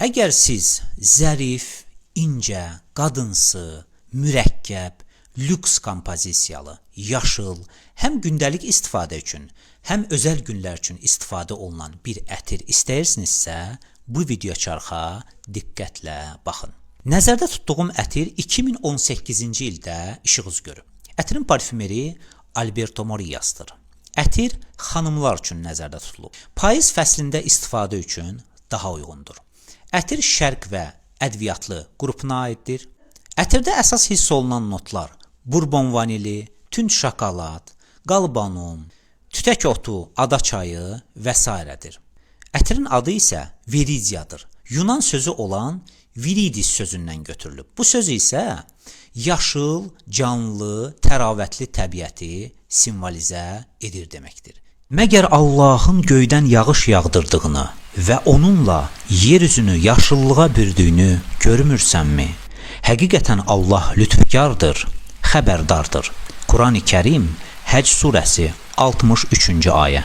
Əgər siz zərif, incə, qadınsı, mürəkkəb, lüks kompozisiyalı, yaşıl, həm gündəlik istifadə üçün, həm özəl günlər üçün istifadə olunan bir ətir istəyirsinizsə, bu videoçarxa diqqətlə baxın. Nəzərdə tutduğum ətir 2018-ci ildə işıq üzü görüb. Ətirin parfümeri Alberto Morillas'dır. Ətir xanımlar üçün nəzərdə tutulub. Payız fəslində istifadə üçün daha uyğundur. Ətir şərq və ədviyyatlı qrupuna aiddir. Ətirdə əsas hiss olunan notlar bourbon vanili, tünd şokolad, qalbanum, tütək otu, ada çayı və s. Ətirin adı isə viridiyadır. Yunan sözü olan viridis sözündən götürülüb. Bu söz isə yaşıl, canlı, təravətli təbiəti simvolizə edir deməkdir. Məgər Allahın göydən yağış yağdırdığını və onunla yer üzünü yaşıllığa bürüdüyünü görmürsənmi? Həqiqətən Allah lütfkardır, xəbərdardır. Quran-ı Kərim Həcc surəsi 63-cü ayə.